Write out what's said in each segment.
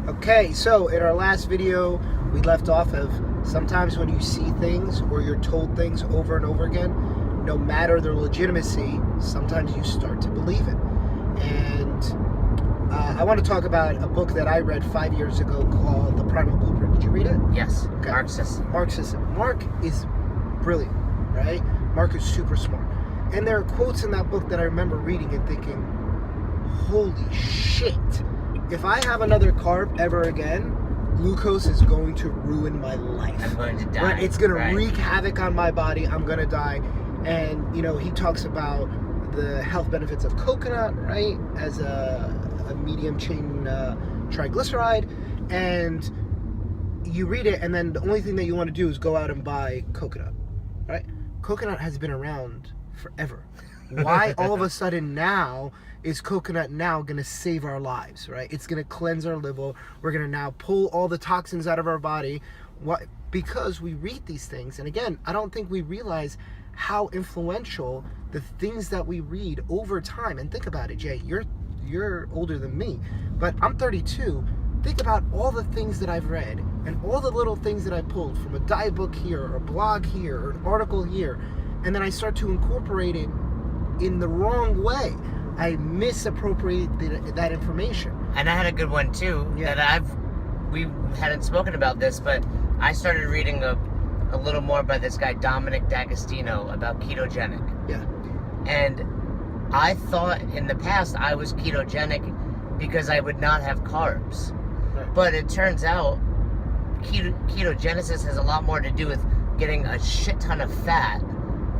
Okay, so in our last video, we left off of sometimes when you see things or you're told things over and over again, no matter their legitimacy, sometimes you start to believe it. And I want to talk about a book that I read 5 years ago called The Primal Blueprint. Did you read it? Yes, Okay. Marxism. Mark is brilliant, right? Mark is super smart. And there are quotes in that book that I remember reading and thinking, holy shit. If I have another carb ever again, glucose is going to ruin my life. I'm going to die. Right? It's going to wreak havoc on my body. I'm going to die. And, you know, he talks about the health benefits of coconut, right? As a medium chain triglyceride. And you read it, and then the only thing that you want to do is go out and buy coconut, right? Coconut has been around forever. Why all of a sudden now is coconut now going to save our lives, right? It's going to cleanse our liver. We're going to now pull all the toxins out of our body. What? Because we read these things. And again, I don't think we realize how influential the things that we read over time. And think about it, Jay. You're older than me, but I'm 32. Think about all the things that I've read and all the little things that I pulled from a diet book here, or a blog here, or an article here. And then I start to incorporate it in the wrong way. I misappropriate that information. And I had a good one too. Yeah. That we hadn't spoken about this, but I started reading a little more by this guy Dominic D'Agostino about ketogenic. Yeah. And I thought in the past I was ketogenic because I would not have carbs. Right. But it turns out ketogenesis has a lot more to do with getting a shit ton of fat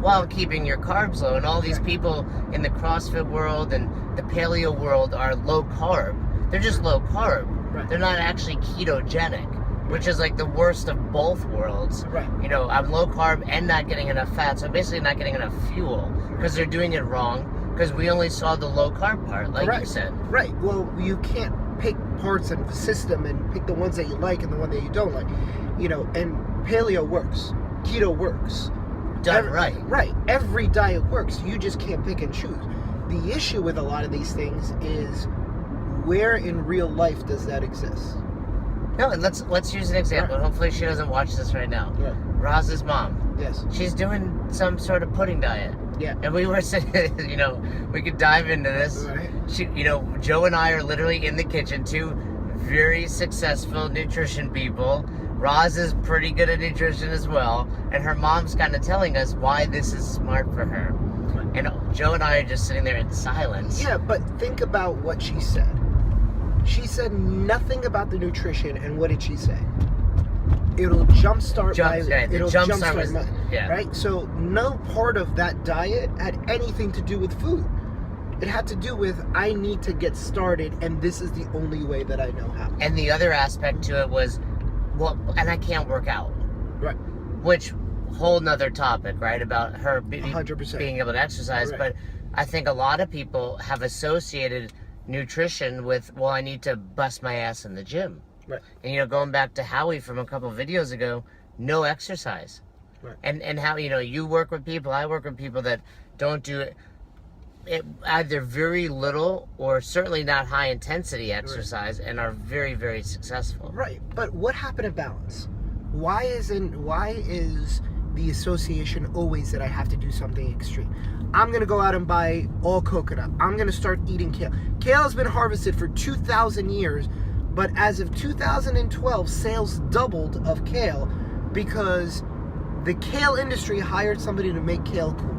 while keeping your carbs low. And all these people in the CrossFit world and the paleo world are low carb. They're just low carb. Right. They're not actually ketogenic, which is like the worst of both worlds. Right. You know, I'm low carb and not getting enough fat, so I'm basically not getting enough fuel because they're doing it wrong because we only saw the low carb part, like you said. Right. Well, you can't pick parts of the system and pick the ones that you like and the one that you don't like. You know, and paleo works. Keto works. Done right. Right. Every diet works. You just can't pick and choose. The issue with a lot of these things is where in real life does that exist? No, and let's use an example. Right. Hopefully she doesn't watch this right now. Right. Roz's mom. Yes. She's doing some sort of pudding diet. Yeah. And we were saying, you know, we could dive into this. Right. She, you know, Joe and I are literally in the kitchen, two very successful nutrition people. Roz is pretty good at nutrition as well, and her mom's kind of telling us why this is smart for her. And Joe and I are just sitting there in silence. Yeah, but think about what she said. She said nothing about the nutrition, and what did she say? It'll jumpstart my... Yeah. Right? So no part of that diet had anything to do with food. It had to do with, I need to get started, and this is the only way that I know how. And the other aspect to it was, well, and I can't work out. Right. Which, whole nother topic, right? About her 100%. being able to exercise. Right. But I think a lot of people have associated nutrition with, well, I need to bust my ass in the gym. Right. And, you know, going back to Howie from a couple of videos ago, no exercise. Right. And how, you know, you work with people, I work with people that don't do it either very little or certainly not high intensity exercise, and are very, very successful. Right. But what happened to balance? Why is the association always that I have to do something extreme? I'm going to go out and buy all coconut. I'm going to start eating kale. Kale has been harvested for 2,000 years, but as of 2012, sales doubled of kale because the kale industry hired somebody to make kale cool.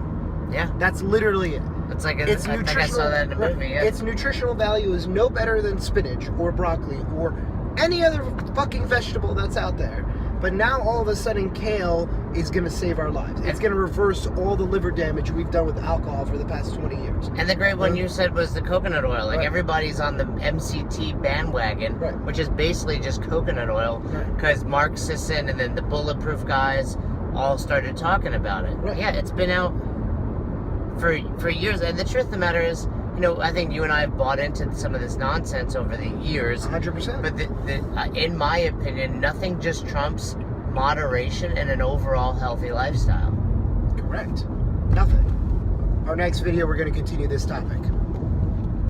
Yeah. That's literally it. It's like, I think I saw that in a movie, yeah. Its nutritional value is no better than spinach or broccoli or any other fucking vegetable that's out there. But now all of a sudden kale is going to save our lives. It's going to reverse all the liver damage we've done with alcohol for the past 20 years. And the great one you said was the coconut oil. Like, everybody's on the MCT bandwagon, which is basically just coconut oil, because Mark Sisson and then the Bulletproof guys all started talking about it. Right. Yeah, it's been out for years. And the truth of the matter is, you know, I think you and I have bought into some of this nonsense over the years. 100%. But in my opinion, nothing just trumps moderation and an overall healthy lifestyle. Correct. Nothing. Our next video, we're going to continue this topic.